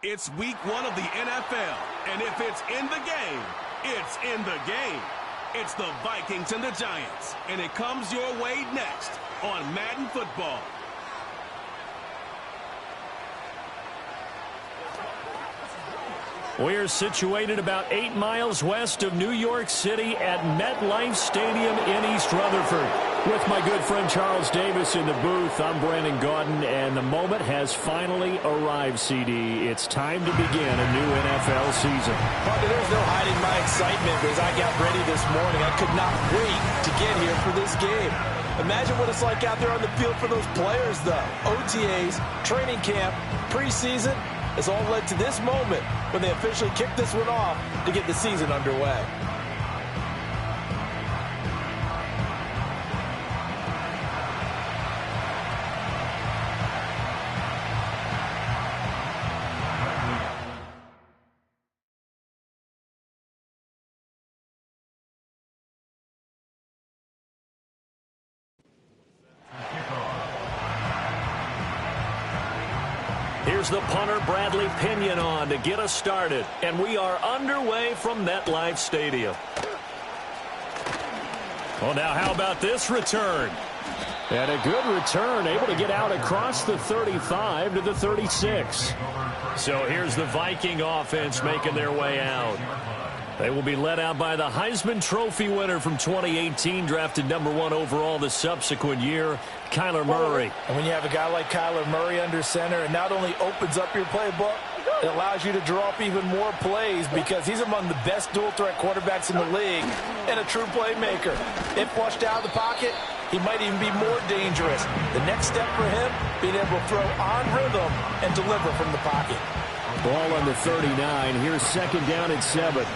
It's week 1 of the NFL, and if it's in the game, it's in the game. It's the Vikings and the Giants, and it comes your way next on Madden Football. We're situated about 8 miles west of New York City at MetLife Stadium in East Rutherford. With my good friend Charles Davis in the booth, I'm Brandon Gaudin, and the moment has finally arrived, CD. It's time to begin a new NFL season. Partner, there's no hiding my excitement as I got ready this morning. I could not wait to get here for this game. Imagine what it's like out there on the field for those players, though. OTAs, training camp, preseason. It's all led to this moment when they officially kick this one off to get the season underway. Here's the punter, Bradley Pinion, on to get us started. And we are underway from MetLife Stadium. Well, now how about this return? And a good return, able to get out across the 35 to the 36. So here's the Viking offense making their way out. They will be led out by the Heisman Trophy winner from 2018, drafted #1 overall the subsequent year, Kyler Murray. And when you have a guy like Kyler Murray under center, it not only opens up your playbook, it allows you to draw up even more plays because he's among the best dual-threat quarterbacks in the league and a true playmaker. If flushed out of the pocket, he might even be more dangerous. The next step for him, being able to throw on rhythm and deliver from the pocket. Ball on the 39. Here's second down and 7.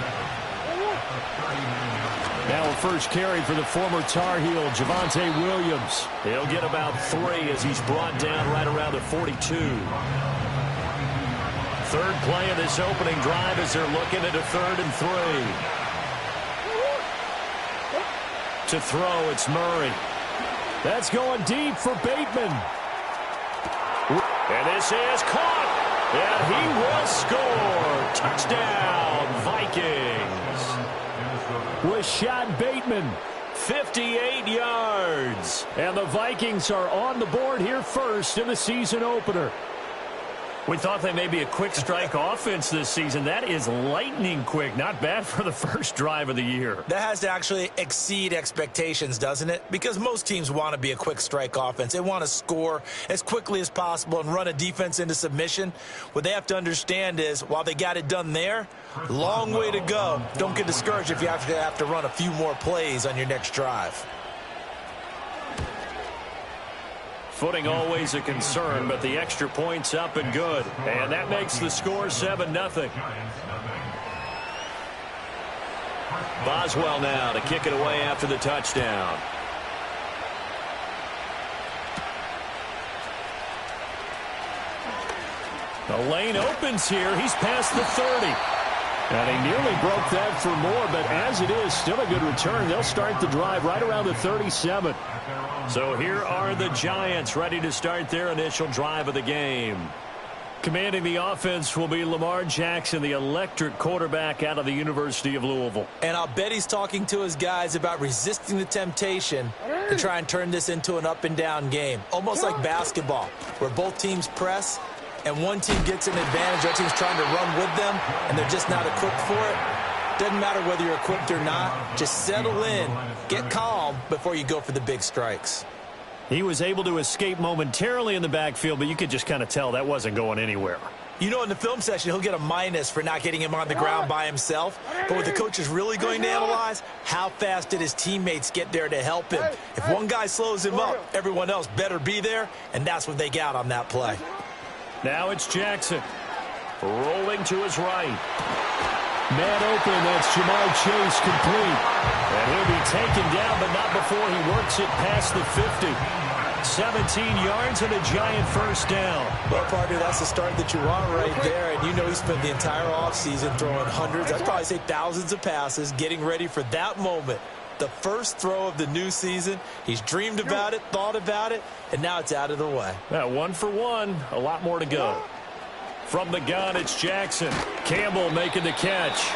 Now a first carry for the former Tar Heel, Javonte Williams. He'll get about 3 as he's brought down right around the 42. Third play of this opening drive as they're looking at a 3rd and 3. To throw, it's Murray. That's going deep for Bateman. And this is caught. And he will score. Touchdown, Vikings. Rashad Bateman, 58 yards. And the Vikings are on the board here first in the season opener. We thought they may be a quick strike offense this season. That is lightning quick. Not bad for the first drive of the year. That has to actually exceed expectations, doesn't it? Because most teams want to be a quick strike offense. They want to score as quickly as possible and run a defense into submission. What they have to understand is, while they got it done there, long way to go. Don't get discouraged if you have to run a few more plays on your next drive. Footing always a concern, but the extra point's up and good. And that makes the score 7-0. Boswell now to kick it away after the touchdown. The lane opens here. He's past the 30. And he nearly broke that for more, but as it is, still a good return. They'll start the drive right around the 37. So here are the Giants ready to start their initial drive of the game. Commanding the offense will be Lamar Jackson, the electric quarterback out of the University of Louisville. And I'll bet he's talking to his guys about resisting the temptation to try and turn this into an up-and-down game. Almost like basketball, where both teams press, and one team gets an advantage, the other team's trying to run with them, and they're just not equipped for it. Doesn't matter whether you're equipped or not. Just settle in, get calm before you go for the big strikes. He was able to escape momentarily in the backfield, but you could just kind of tell that wasn't going anywhere. You know, in the film session, he'll get a minus for not getting him on the ground by himself. But what the coach is really going to analyze, how fast did his teammates get there to help him? If one guy slows him up, everyone else better be there, and that's what they got on that play. Now it's Jackson. Rolling to his right. Man open, that's Jamar Chase complete. And he'll be taken down, but not before he works it past the 50. 17 yards and a giant first down. Well, partner, that's the start that you want right there. And you know he spent the entire offseason throwing hundreds, I'd probably say thousands of passes, getting ready for that moment. The first throw of the new season. He's dreamed about it, thought about it, and now it's out of the way. Well, 1 for 1, a lot more to go. From the gun, it's Jackson. Campbell making the catch.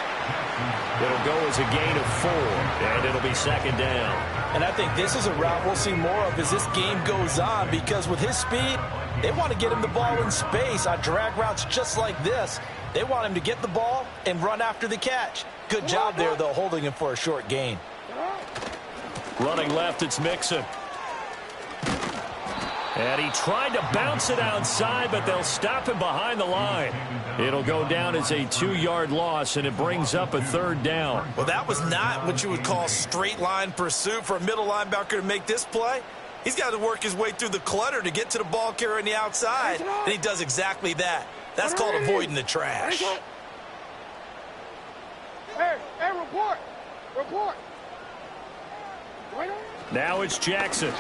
It'll go as a gain of 4, and it'll be second down. And I think this is a route we'll see more of as this game goes on, because with his speed, they want to get him the ball in space on drag routes just like this. They want him to get the ball and run after the catch. Good job there, though, holding him for a short gain. Running left, it's Mixon. And he tried to bounce it outside, but they'll stop him behind the line. It'll go down as a 2-yard loss, and it brings up a third down. Well, that was not what you would call straight line pursuit for a middle linebacker to make this play. He's got to work his way through the clutter to get to the ball carrier on the outside, and he does exactly that. That's called avoiding the trash. Hey, report. Report. Now it's Jackson.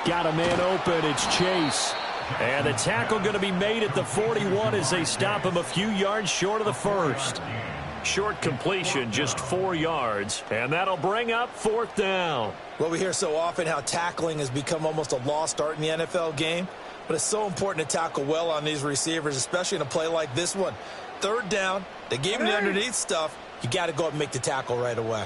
Got a man open. It's Chase. And the tackle going to be made at the 41 as they stop him a few yards short of the first. Short completion, just 4 yards. And that'll bring up 4th down. Well, we hear so often how tackling has become almost a lost art in the NFL game. But it's so important to tackle well on these receivers, especially in a play like this one. 3rd down, they gave him the underneath stuff. You got to go up and make the tackle right away.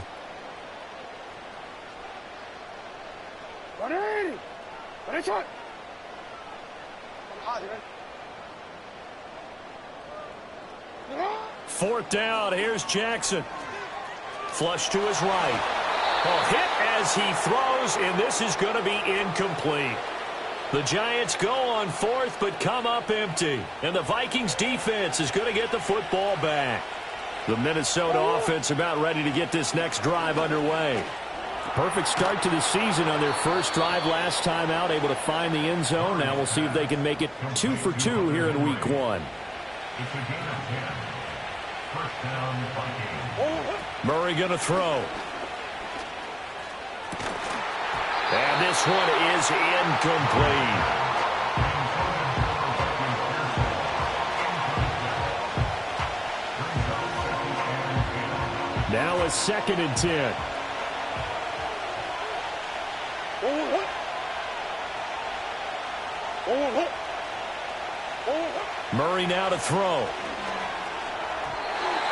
Fourth down, here's Jackson. Flush to his right. A hit as he throws, and this is going to be incomplete. The Giants go on 4th, but come up empty. And the Vikings defense is going to get the football back. The Minnesota offense about ready to get this next drive underway. Perfect start to the season on their first drive last time out, able to find the end zone. Now we'll see if they can make it 2 for 2 here in week 1. Murray going to throw. And this one is incomplete. Now a 2nd and 10. Murray now to throw.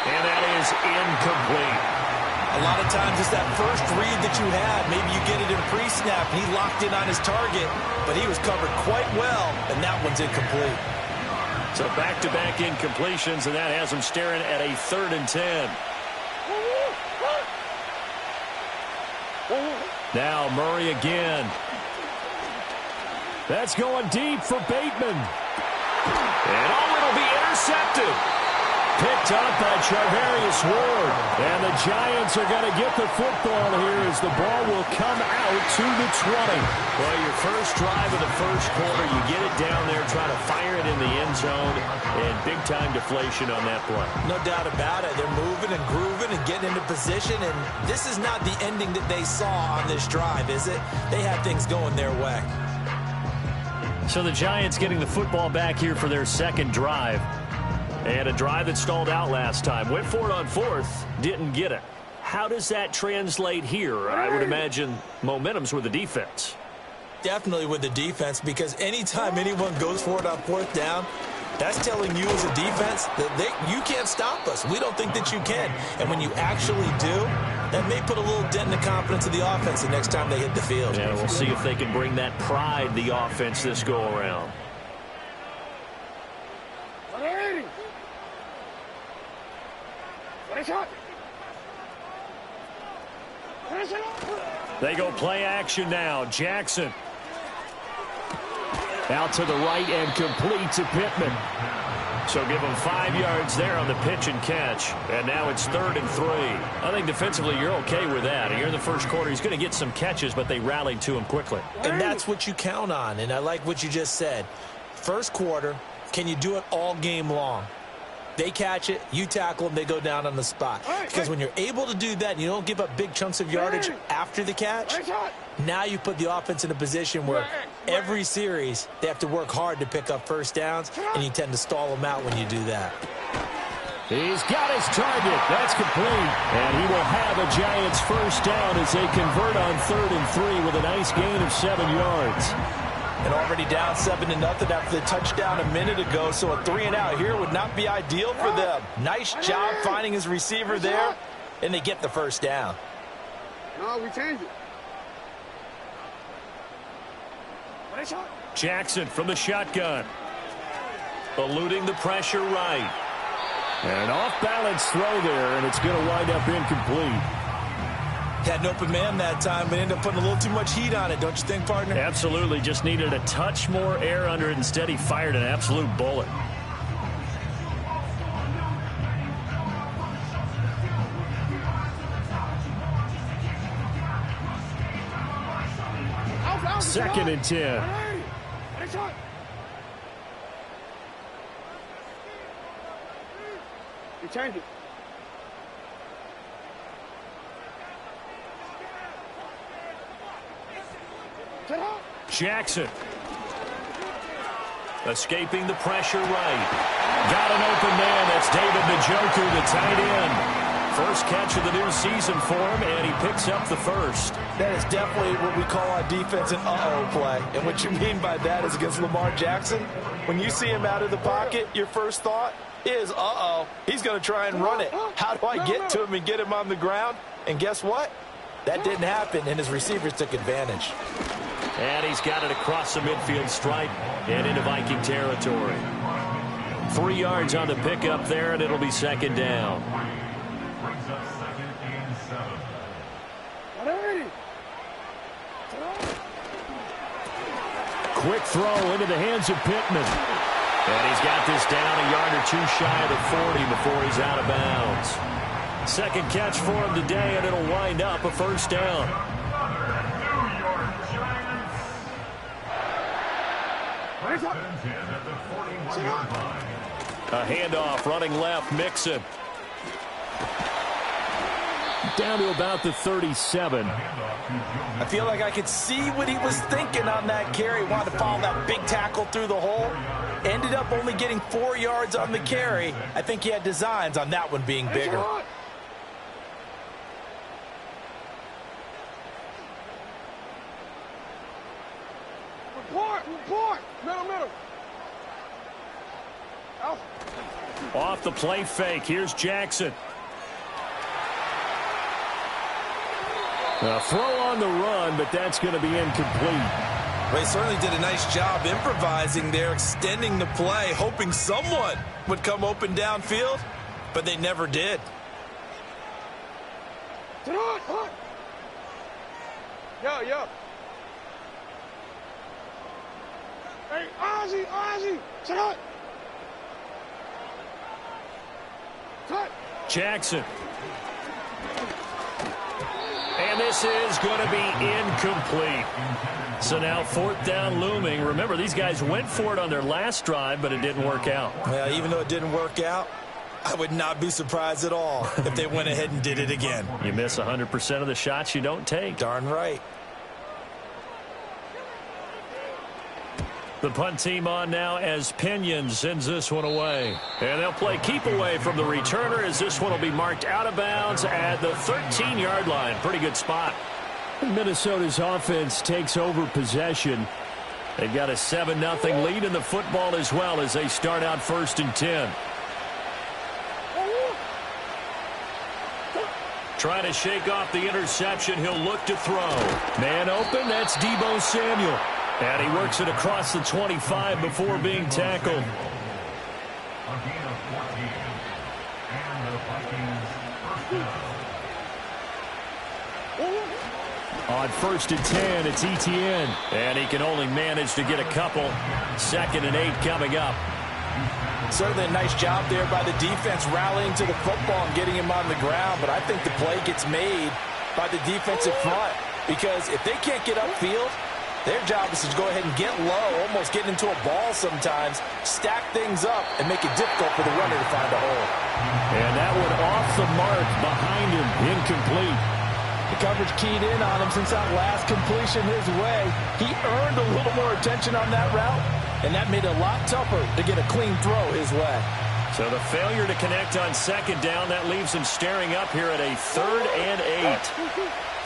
And that is incomplete. A lot of times it's that first read that you had. Maybe you get it in pre-snap. He locked in on his target, but he was covered quite well, and that one's incomplete. So back-to-back incompletions, and that has him staring at a 3rd and 10. Now Murray again. That's going deep for Bateman. And it'll be intercepted. Picked up by Charvarius Ward. And the Giants are going to get the football here as the ball will come out to the 20. Well, your first drive of the first quarter, you get it down there, try to fire it in the end zone, and big-time deflation on that play. No doubt about it. They're moving and grooving and getting into position, and this is not the ending that they saw on this drive, is it? They had things going their way. So the Giants getting the football back here for their 2nd drive. And a drive that stalled out last time. Went for it on 4th, didn't get it. How does that translate here? I would imagine momentum's with the defense. Definitely with the defense, because anytime anyone goes for it on 4th down, that's telling you as a defense that you can't stop us. We don't think that you can. And when you actually do, that may put a little dent in the confidence of the offense the next time they hit the field. Yeah, we'll see if they can bring that pride, the offense, this go-around. They go play action now. Jackson. Out to the right and complete to Pittman. So give him 5 yards there on the pitch and catch. And now it's 3rd and 3. I think defensively you're okay with that. Here in the first quarter, he's going to get some catches, but they rallied to him quickly. And that's what you count on. And I like what you just said. First quarter, can you do it all game long? They catch it, you tackle them, they go down on the spot. Because when you're able to do that and you don't give up big chunks of yardage after the catch, now you put the offense in a position where every series they have to work hard to pick up first downs, and you tend to stall them out when you do that. He's got his target. That's complete. And he will have a Giants first down as they convert on 3rd and 3 with a nice gain of 7 yards. And already down 7-0 after the touchdown a minute ago, so a 3-and-out here would not be ideal for them. Nice job finding his receiver there, and they get the first down. No, we changed it. Jackson from the shotgun. Eluding the pressure right. And an off-balance throw there, and it's going to wind up incomplete. Had an open man that time, but ended up putting a little too much heat on it, don't you think, partner? Absolutely. Just needed a touch more air under it. Instead, he fired an absolute bullet. Second and 10. We changed it. Jackson. Escaping the pressure right. Got an open man. That's David Njoku, the tight end. First catch of the new season for him, and he picks up the first. That is definitely what we call on defense an uh-oh play. And what you mean by that is against Lamar Jackson, when you see him out of the pocket, your first thought is, uh-oh, he's going to try and run it. How do I get to him and get him on the ground? And guess what? That didn't happen, and his receivers took advantage. And he's got it across the midfield stripe and into Viking territory. 3 yards on the pickup there, and it'll be second down. Quick throw into the hands of Pittman. And he's got this down a yard or two shy of the 40 before he's out of bounds. Second catch for him today, and it'll wind up a first down. A handoff running left, Mixon. Down to about the 37. I feel like I could see what he was thinking on that carry. Wanted to follow that big tackle through the hole. Ended up only getting 4 yards on the carry. I think he had designs on that one being bigger. Report. Middle. Off the play fake. Here's Jackson. A throw on the run, but that's going to be incomplete. Well, he certainly did a nice job improvising there, extending the play, hoping someone would come open downfield, but they never did. Yo. Hey, Ozzy, sit up. Cut. Jackson. And this is going to be incomplete. So now fourth down looming. Remember, these guys went for it on their last drive, but it didn't work out. Well, even though it didn't work out, I would not be surprised at all if they went ahead and did it again. You miss 100% of the shots you don't take. Darn right. The punt team on now as Pinion sends this one away. And they'll play keep away from the returner as this one will be marked out of bounds at the 13-yard line. Pretty good spot. Minnesota's offense takes over possession. They've got a 7-0 lead in the football as well as they start out 1st and 10. Trying to shake off the interception. He'll look to throw. Man open. That's Deebo Samuel. And he works it across the 25 before being tackled. On 1st and 10, it's Etienne. And he can only manage to get a couple. 2nd and 8 coming up. Certainly a nice job there by the defense rallying to the football and getting him on the ground. But I think the play gets made by the defensive front. Because if they can't get upfield, their job is to go ahead and get low, almost get into a ball sometimes, stack things up, and make it difficult for the runner to find a hole. And that one off the mark behind him, incomplete. The coverage keyed in on him since that last completion his way. He earned a little more attention on that route, and that made it a lot tougher to get a clean throw his way. So the failure to connect on 2nd down, that leaves him staring up here at a 3rd and 8.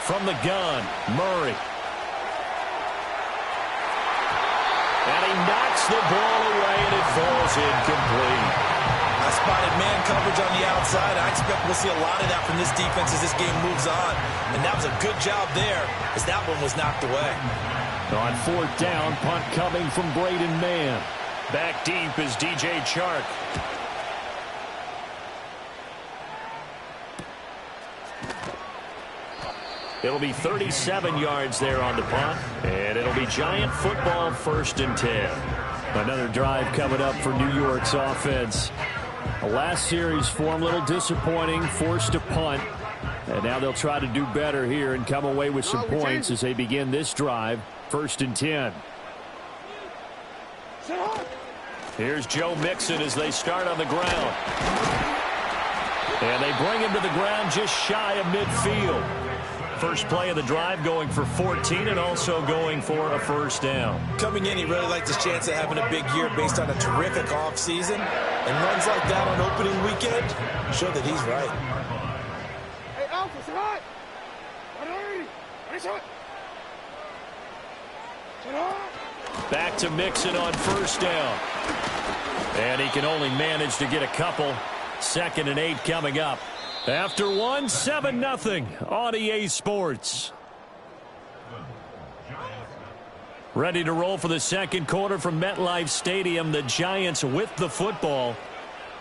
From the gun, Murray. And he knocks the ball away, and it falls incomplete. I spotted man coverage on the outside. I expect we'll see a lot of that from this defense as this game moves on. And that was a good job there as that one was knocked away. On fourth down, punt coming from Braden Mann. Back deep is DJ Chark. It'll be 37 yards there on the punt. And it'll be Giant football, 1st and 10. Another drive coming up for New York's offense. The last series for them, a little disappointing, forced a punt. And now they'll try to do better here and come away with some points as they begin this drive, 1st and 10. Here's Joe Mixon as they start on the ground. And they bring him to the ground just shy of midfield. First play of the drive going for 14 and also going for a 1st down. Coming in, he really liked his chance of having a big year based on a terrific offseason. And runs like that on opening weekend show that he's right. Hey, Alpha, sit hot. Back to Mixon on 1st down. And he can only manage to get a couple. 2nd and 8 coming up. After one, 7-0 on EA Sports. Ready to roll for the second quarter from MetLife Stadium. The Giants with the football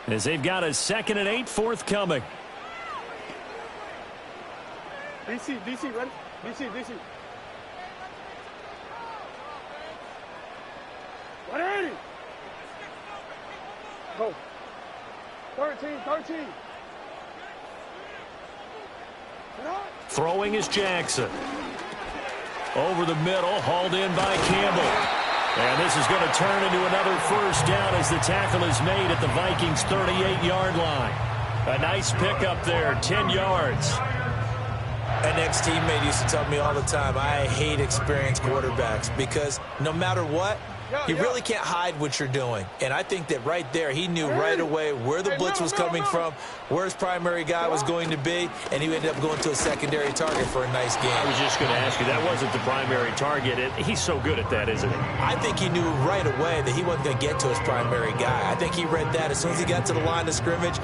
as they've got a 2nd and 8 forthcoming. DC, ready? DC. Ready? Go. 13. Throwing is Jackson. Over the middle, hauled in by Campbell. And this is going to turn into another 1st down as the tackle is made at the Vikings' 38-yard line. A nice pickup there, 10 yards. An ex-teammate used to tell me all the time, I hate experienced quarterbacks because no matter what, you really can't hide what you're doing. And I think that right there, he knew right away where the blitz was coming from, where his primary guy was going to be, and he ended up going to a secondary target for a nice game. I was just going to ask you, that wasn't the primary target. He's so good at that, isn't he? I think he knew right away that he wasn't going to get to his primary guy. I think he read that as soon as he got to the line of scrimmage,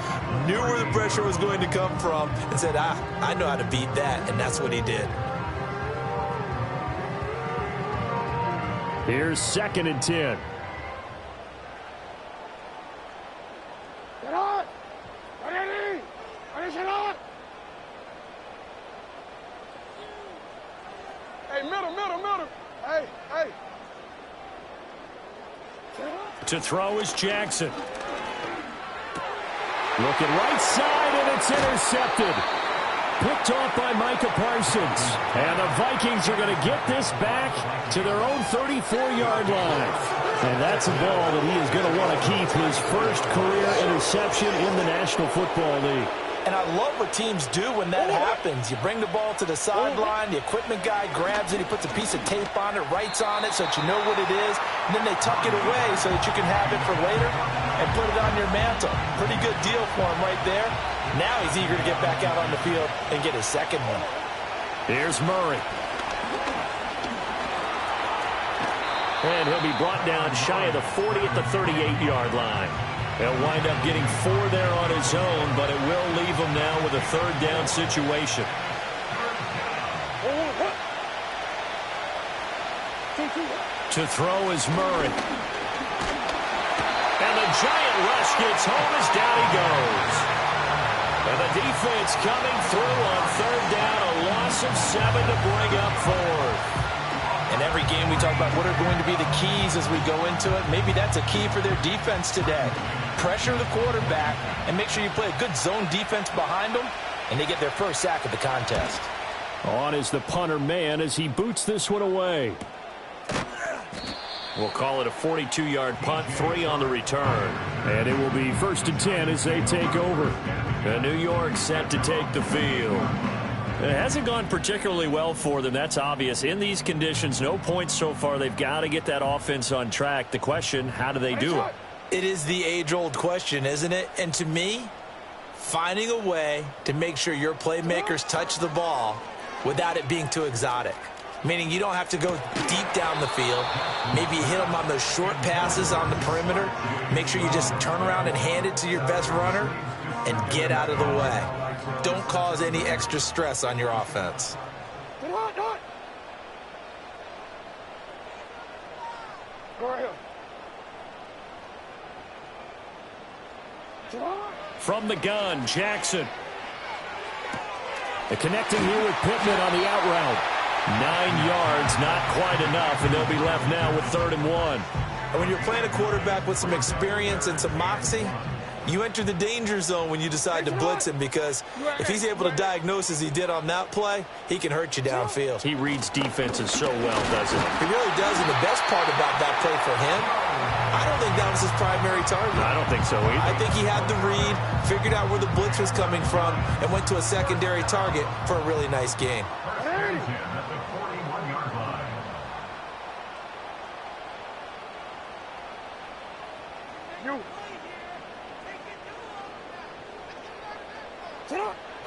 knew where the pressure was going to come from, and said, I know how to beat that, and that's what he did. Here's 2nd and 10. Get on! Ready? Get on! Hey, middle. Hey. To throw is Jackson. Looking right side, and it's intercepted. Picked off by Micah Parsons. And the Vikings are going to get this back to their own 34-yard line. And that's a ball that he is going to want to keep, his first career interception in the National Football League. And I love what teams do when that happens. You bring the ball to the sideline, the equipment guy grabs it, he puts a piece of tape on it, writes on it so that you know what it is, and then they tuck it away so that you can have it for later and put it on your mantle. Pretty good deal for him right there. Now he's eager to get back out on the field and get his second one. Here's Murray. And he'll be brought down shy of the 40 at the 38-yard line. He'll wind up getting 4 there on his own, but it will leave him now with a 3rd down situation. To throw is Murray. And the Giant rush gets home as down he goes. And the defense coming through on 3rd down, a loss of 7 to bring up 4th. In every game, we talk about what are going to be the keys as we go into it. Maybe that's a key for their defense today. Pressure the quarterback and make sure you play a good zone defense behind them, and they get their first sack of the contest. On is the punter man as he boots this one away. We'll call it a 42-yard punt, 3 on the return. And it will be 1st and 10 as they take over. And New York set to take the field. It hasn't gone particularly well for them. That's obvious. In these conditions, no points so far. They've got to get that offense on track. The question, how do they do it? It is the age-old question, isn't it? And to me, finding a way to make sure your playmakers touch the ball without it being too exotic. meaning you don't have to go deep down the field. Maybe you hit them on those short passes on the perimeter. Make sure you just turn around and hand it to your best runner and get out of the way. Don't cause any extra stress on your offense. Go ahead. From the gun, Jackson. The connecting here with Pittman on the out route. 9 yards, not quite enough, and they'll be left now with 3rd and 1. And when you're playing a quarterback with some experience and some moxie, you enter the danger zone when you decide to blitz him, because if he's able to diagnose as he did on that play, he can hurt you downfield. He reads defenses so well, doesn't he? He really does, and the best part about that play for him, I don't think that was his primary target. I don't think so either. I think he had the read, figured out where the blitz was coming from, and went to a secondary target for a really nice gain.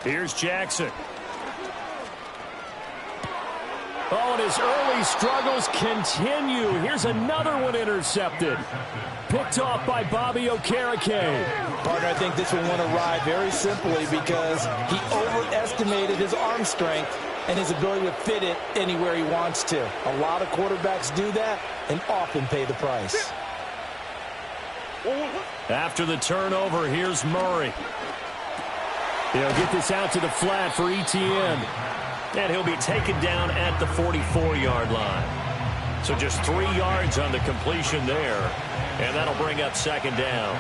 Here's Jackson. Oh, and his early struggles continue. Here's another one intercepted. Picked off by Bobby Okereke. Partner, I think this one went awry very simply because he overestimated his arm strength and his ability to fit it anywhere he wants to. A lot of quarterbacks do that and often pay the price. After the turnover, here's Murray. He'll get this out to the flat for Etienne. And he'll be taken down at the 44-yard line. So just 3 yards on the completion there. And that'll bring up 2nd down.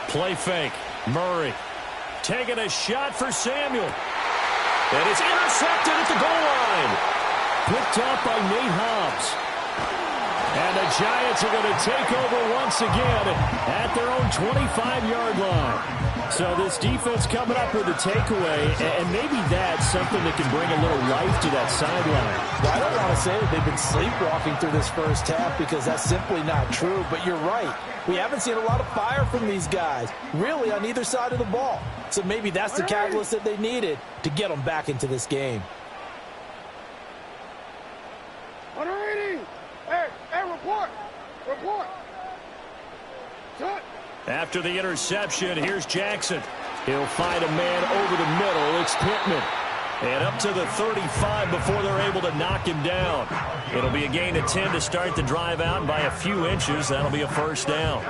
Play fake. Murray taking a shot for Samuel. And it's intercepted at the goal line. Picked up by Nate Hobbs. And the Giants are going to take over once again at their own 25-yard line. So this defense coming up with a takeaway, and maybe that's something that can bring a little life to that sideline. Well, I don't want to say that they've been sleepwalking through this first half, because that's simply not true, but you're right. We haven't seen a lot of fire from these guys, really, on either side of the ball. So maybe that's the catalyst that they needed to get them back into this game. Report. Shut. After the interception, here's Jackson. He'll find a man over the middle. It's Pittman. And up to the 35 before they're able to knock him down. It'll be a gain of 10 to start the drive out by a few inches. That'll be a 1st down.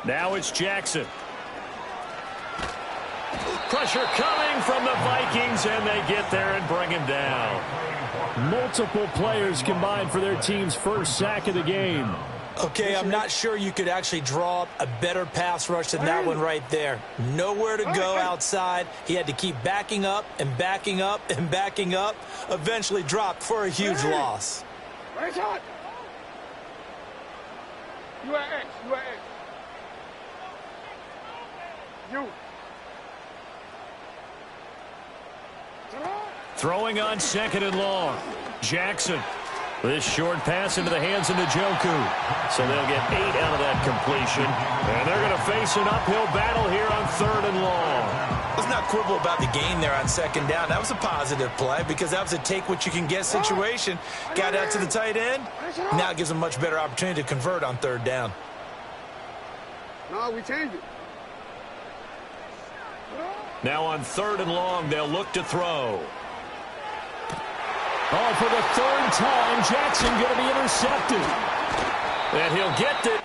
Now it's Jackson. Pressure coming from the Vikings, and they get there and bring him down. Multiple players combined for their team's first sack of the game. Okay, I'm not sure you could actually draw up a better pass rush than that one right there. Nowhere to go outside. He had to keep backing up and backing up and backing up. Eventually dropped for a huge loss. Right shot. You are X. You are X. You. Throwing on 2nd and long. Jackson. This short pass into the hands of Njoku. So they'll get 8 out of that completion. And they're going to face an uphill battle here on 3rd and long. Let's not quibble about the gain there on 2nd down. That was a positive play because that was a take-what-you-can-get situation. Got out to the tight end. Now it gives them a much better opportunity to convert on 3rd down. No, we changed it. Now on 3rd and long, they'll look to throw. Oh, for the 3rd time, Jackson going to be intercepted. And he'll get it.